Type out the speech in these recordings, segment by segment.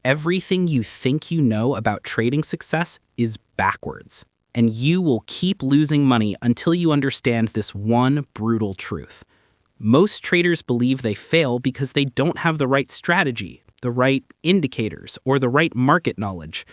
Everything you think you know about trading success is backwards, and you will keep losing money until you understand this one brutal truth. Most traders believe they fail because they don't have the right strategy, the right indicators, or the right market knowledge.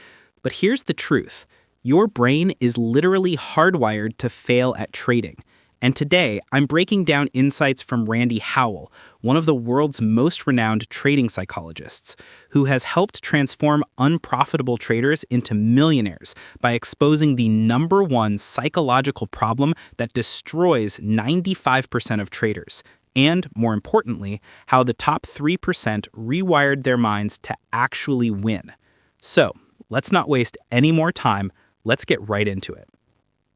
But here's the truth. Your brain is literally hardwired to fail at trading. And today, I'm breaking down insights from Randy Howell, one of the world's most renowned trading psychologists, who has helped transform unprofitable traders into millionaires by exposing the #1 psychological problem that destroys 95% of traders, and, more importantly, how the top 3% rewired their minds to actually win. So, let's not waste any more time. Let's get right into it.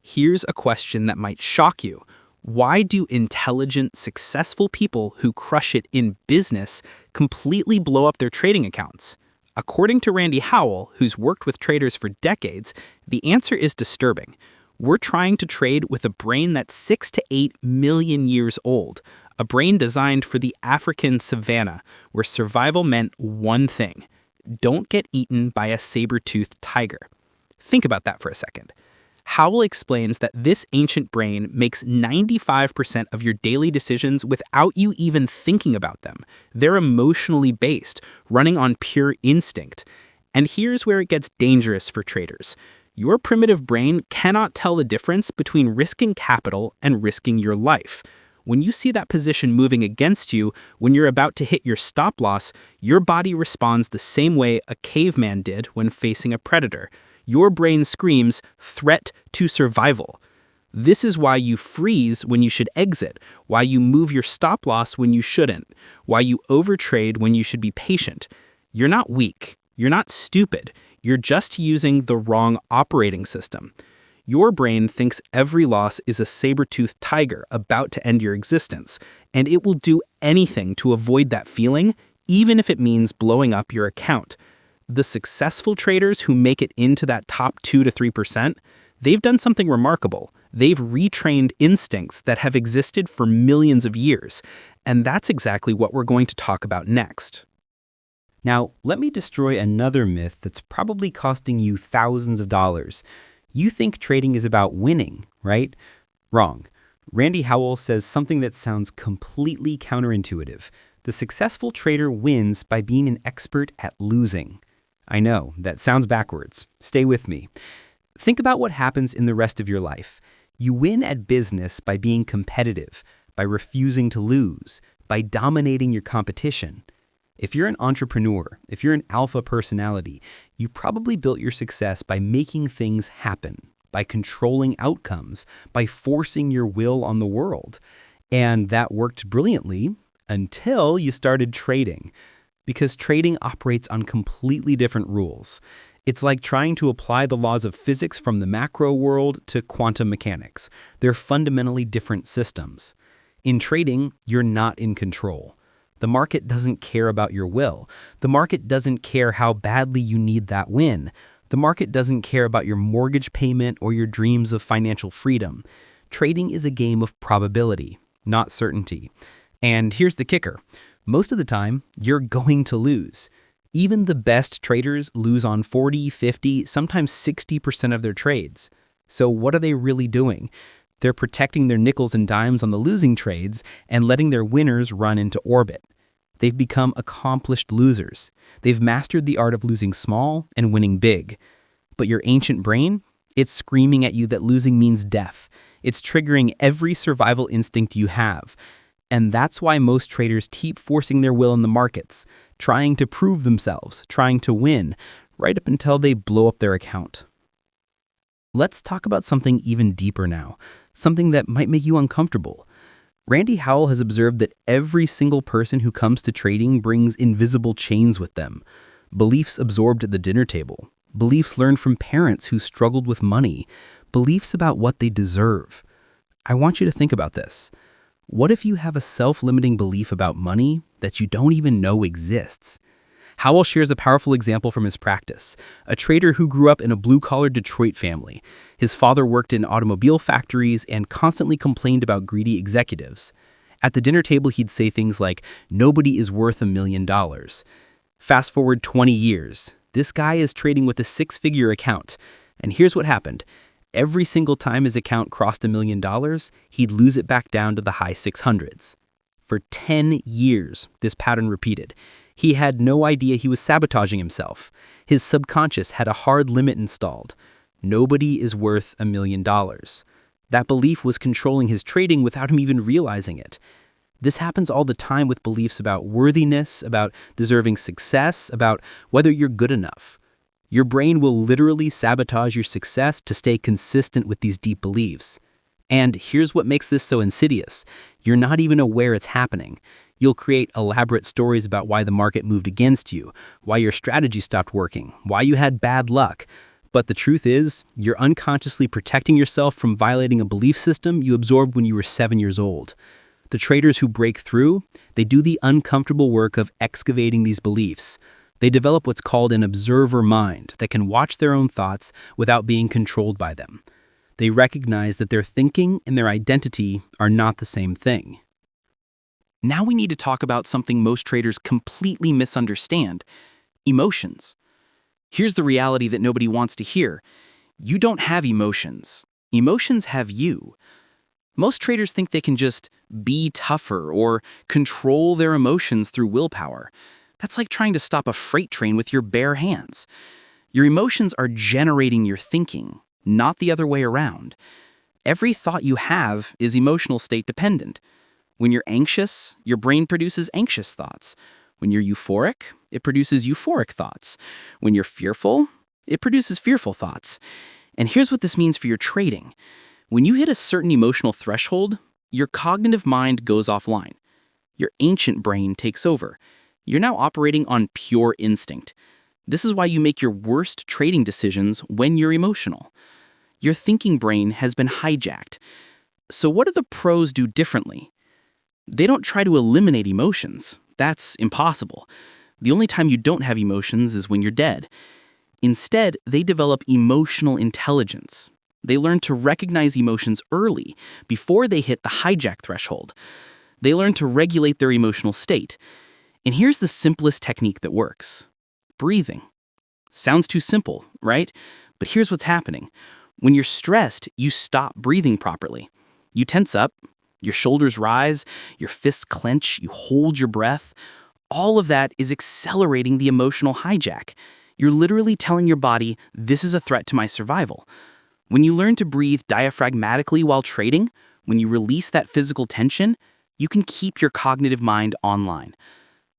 Here's a question that might shock you. Why do intelligent, successful people who crush it in business completely blow up their trading accounts? According to Randy Howell, who's worked with traders for decades, the answer is disturbing. We're trying to trade with a brain that's 6 to 8 million years old, a brain designed for the African savanna, where survival meant one thing: don't get eaten by a saber-toothed tiger. Think about that for a second. Howell explains that this ancient brain makes 95% of your daily decisions without you even thinking about them. They're emotionally based, running on pure instinct. And here's where it gets dangerous for traders. Your primitive brain cannot tell the difference between risking capital and risking your life. When you see that position moving against you, when you're about to hit your stop loss, your body responds the same way a caveman did when facing a predator. Your brain screams, threat to survival. This is why you freeze when you should exit, why you move your stop loss when you shouldn't, why you overtrade when you should be patient. You're not weak. You're not stupid. You're just using the wrong operating system. Your brain thinks every loss is a saber-toothed tiger about to end your existence, and it will do anything to avoid that feeling, even if it means blowing up your account. The successful traders who make it into that top 2 to 3%, they've done something remarkable. They've retrained instincts that have existed for millions of years, and that's exactly what we're going to talk about next. Now, let me destroy another myth that's probably costing you thousands of dollars. You think trading is about winning, right? Wrong. Randy Howell says something that sounds completely counterintuitive. The successful trader wins by being an expert at losing. I know, that sounds backwards. Stay with me. Think about what happens in the rest of your life. You win at business by being competitive, by refusing to lose, by dominating your competition. If you're an entrepreneur, if you're an alpha personality, you probably built your success by making things happen, by controlling outcomes, by forcing your will on the world. And that worked brilliantly until you started trading. Because trading operates on completely different rules. It's like trying to apply the laws of physics from the macro world to quantum mechanics. They're fundamentally different systems. In trading, you're not in control. The market doesn't care about your will. The market doesn't care how badly you need that win. The market doesn't care about your mortgage payment or your dreams of financial freedom. Trading is a game of probability, not certainty. And here's the kicker. Most of the time, you're going to lose. Even the best traders lose on 40, 50, sometimes 60% of their trades. So what are they really doing? They're protecting their nickels and dimes on the losing trades and letting their winners run into orbit. They've become accomplished losers. They've mastered the art of losing small and winning big. But your ancient brain, it's screaming at you that losing means death. It's triggering every survival instinct you have. And that's why most traders keep forcing their will in the markets, trying to prove themselves, trying to win, right up until they blow up their account. Let's talk about something even deeper now, something that might make you uncomfortable. Randy Howell has observed that every single person who comes to trading brings invisible chains with them. Beliefs absorbed at the dinner table, beliefs learned from parents who struggled with money, beliefs about what they deserve. I want you to think about this. What if you have a self-limiting belief about money that you don't even know exists? Howell shares a powerful example from his practice. A trader who grew up in a blue-collar Detroit family. His father worked in automobile factories and constantly complained about greedy executives. At the dinner table, he'd say things like, "Nobody is worth $1 million." Fast forward 20 years. This guy is trading with a six-figure account. And here's what happened. Every single time his account crossed $1 million, he'd lose it back down to the high 600s. For 10 years, this pattern repeated. He had no idea he was sabotaging himself. His subconscious had a hard limit installed. Nobody is worth $1 million. That belief was controlling his trading without him even realizing it. This happens all the time with beliefs about worthiness, about deserving success, about whether you're good enough. Your brain will literally sabotage your success to stay consistent with these deep beliefs. And here's what makes this so insidious. You're not even aware it's happening. You'll create elaborate stories about why the market moved against you, why your strategy stopped working, why you had bad luck. But the truth is, you're unconsciously protecting yourself from violating a belief system you absorbed when you were 7 years old. The traders who break through, they do the uncomfortable work of excavating these beliefs. They develop what's called an observer mind that can watch their own thoughts without being controlled by them. They recognize that their thinking and their identity are not the same thing. Now we need to talk about something most traders completely misunderstand: emotions. Here's the reality that nobody wants to hear. You don't have emotions. Emotions have you. Most traders think they can just be tougher or control their emotions through willpower. That's like trying to stop a freight train with your bare hands. Your emotions are generating your thinking, not the other way around. Every thought you have is emotional state dependent. When you're anxious, your brain produces anxious thoughts. When you're euphoric, it produces euphoric thoughts. When you're fearful, it produces fearful thoughts. And here's what this means for your trading. When you hit a certain emotional threshold, your cognitive mind goes offline. Your ancient brain takes over. You're now operating on pure instinct. This is why you make your worst trading decisions when you're emotional. Your thinking brain has been hijacked. So what do the pros do differently? They don't try to eliminate emotions. That's impossible. The only time you don't have emotions is when you're dead. Instead, they develop emotional intelligence. They learn to recognize emotions early, before they hit the hijack threshold. They learn to regulate their emotional state. And here's the simplest technique that works: breathing. Sounds too simple, right? But here's what's happening. When you're stressed, you stop breathing properly. You tense up, your shoulders rise, your fists clench, you hold your breath. All of that is accelerating the emotional hijack. You're literally telling your body, this is a threat to my survival. When you learn to breathe diaphragmatically while trading, when you release that physical tension, you can keep your cognitive mind online.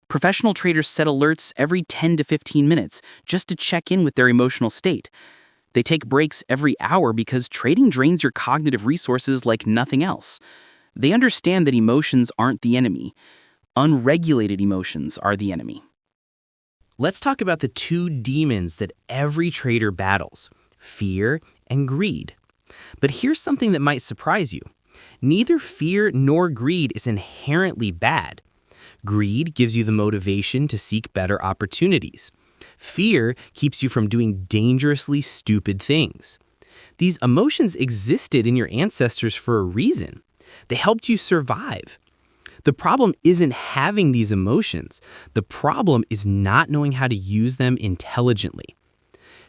Professional traders set alerts every 10 to 15 minutes just to check in with their emotional state. They take breaks every hour because trading drains your cognitive resources like nothing else. They understand that emotions aren't the enemy. Unregulated emotions are the enemy. Let's talk about the two demons that every trader battles: fear and greed. But here's something that might surprise you. Neither fear nor greed is inherently bad. Greed gives you the motivation to seek better opportunities. Fear keeps you from doing dangerously stupid things. These emotions existed in your ancestors for a reason. They helped you survive. The problem isn't having these emotions. The problem is not knowing how to use them intelligently.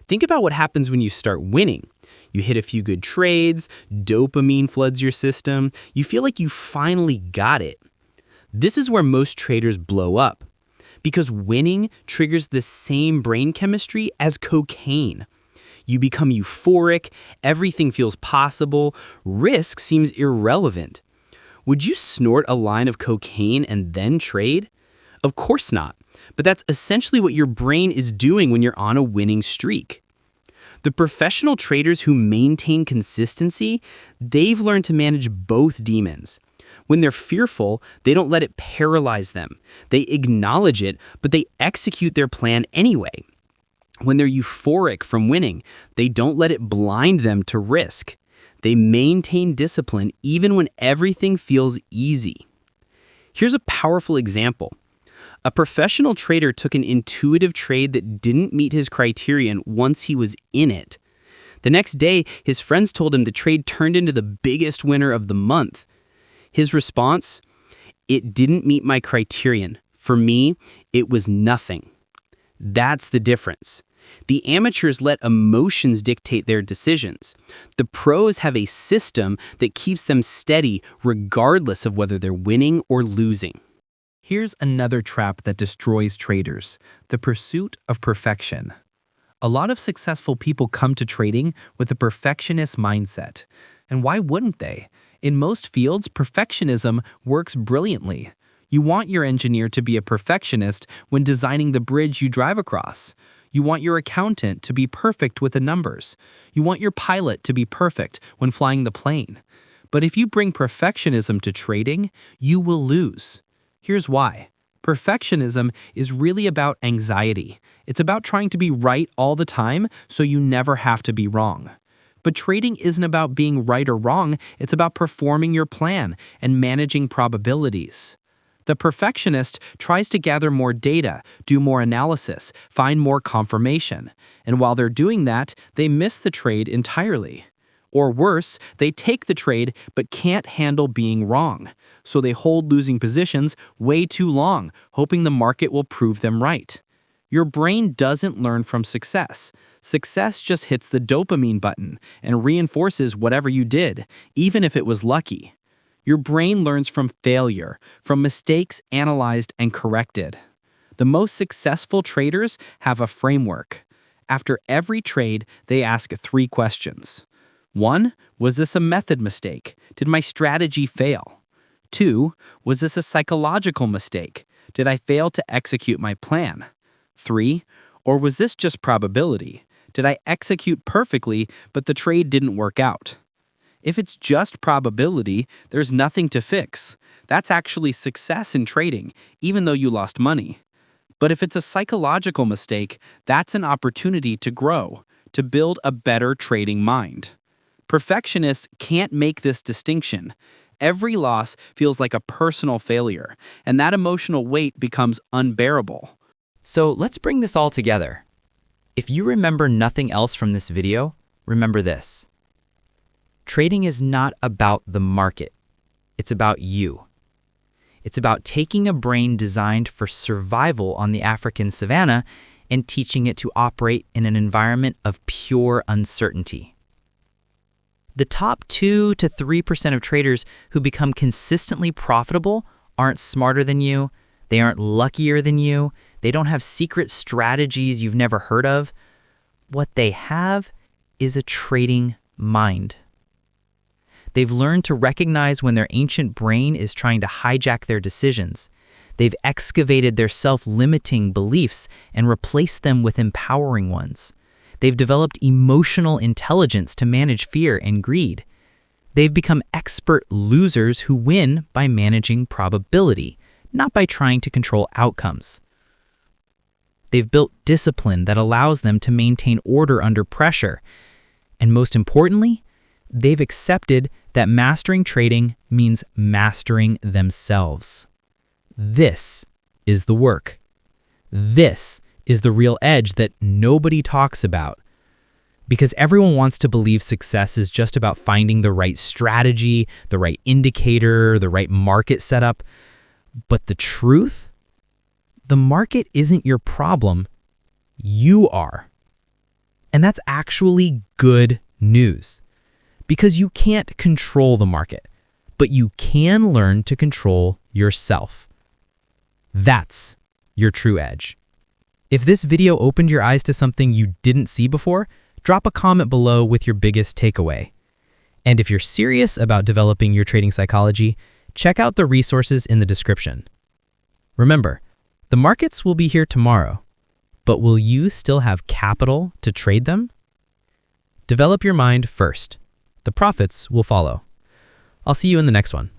Think about what happens when you start winning. You hit a few good trades, dopamine floods your system, you feel like you finally got it. This is where most traders blow up, because winning triggers the same brain chemistry as cocaine. You become euphoric, everything feels possible, risk seems irrelevant. Would you snort a line of cocaine and then trade? Of course not, but that's essentially what your brain is doing when you're on a winning streak. The professional traders who maintain consistency, they've learned to manage both demons. When they're fearful, they don't let it paralyze them. They acknowledge it, but they execute their plan anyway. When they're euphoric from winning, they don't let it blind them to risk. They maintain discipline even when everything feels easy. Here's a powerful example. A professional trader took an intuitive trade that didn't meet his criterion once he was in it. The next day, his friends told him the trade turned into the biggest winner of the month. His response? It didn't meet my criterion. For me, it was nothing. That's the difference. The amateurs let emotions dictate their decisions. The pros have a system that keeps them steady regardless of whether they're winning or losing. Here's another trap that destroys traders: the pursuit of perfection. A lot of successful people come to trading with a perfectionist mindset. And why wouldn't they? In most fields, perfectionism works brilliantly. You want your engineer to be a perfectionist when designing the bridge you drive across. You want your accountant to be perfect with the numbers. You want your pilot to be perfect when flying the plane. But if you bring perfectionism to trading, you will lose. Here's why. Perfectionism is really about anxiety. It's about trying to be right all the time so you never have to be wrong. But trading isn't about being right or wrong, it's about performing your plan and managing probabilities. The perfectionist tries to gather more data, do more analysis, find more confirmation. And while they're doing that, they miss the trade entirely. Or worse, they take the trade but can't handle being wrong. So they hold losing positions way too long, hoping the market will prove them right. Your brain doesn't learn from success. Success just hits the dopamine button and reinforces whatever you did, even if it was lucky. Your brain learns from failure, from mistakes analyzed and corrected. The most successful traders have a framework. After every trade, they ask 3 questions. 1, was this a method mistake? Did my strategy fail? 2, was this a psychological mistake? Did I fail to execute my plan? 3, or was this just probability? Did I execute perfectly, but the trade didn't work out? If it's just probability, there's nothing to fix. That's actually success in trading, even though you lost money. But if it's a psychological mistake, that's an opportunity to grow, to build a better trading mind. Perfectionists can't make this distinction. Every loss feels like a personal failure, and that emotional weight becomes unbearable. So let's bring this all together. If you remember nothing else from this video, remember this. Trading is not about the market. It's about you. It's about taking a brain designed for survival on the African savanna and teaching it to operate in an environment of pure uncertainty. The top 2 to 3% of traders who become consistently profitable aren't smarter than you, they aren't luckier than you, they don't have secret strategies you've never heard of. What they have is a trading mind. They've learned to recognize when their ancient brain is trying to hijack their decisions. They've excavated their self-limiting beliefs and replaced them with empowering ones. They've developed emotional intelligence to manage fear and greed. They've become expert losers who win by managing probability, not by trying to control outcomes. They've built discipline that allows them to maintain order under pressure. And most importantly, they've accepted that mastering trading means mastering themselves. This is the work. This is the real edge that nobody talks about. Because everyone wants to believe success is just about finding the right strategy, the right indicator, the right market setup. But the truth? The market isn't your problem. You are. And that's actually good news. Because you can't control the market, but you can learn to control yourself. That's your true edge. If this video opened your eyes to something you didn't see before, drop a comment below with your biggest takeaway. And if you're serious about developing your trading psychology, check out the resources in the description. Remember, the markets will be here tomorrow, but will you still have capital to trade them? Develop your mind first. The profits will follow. I'll see you in the next one.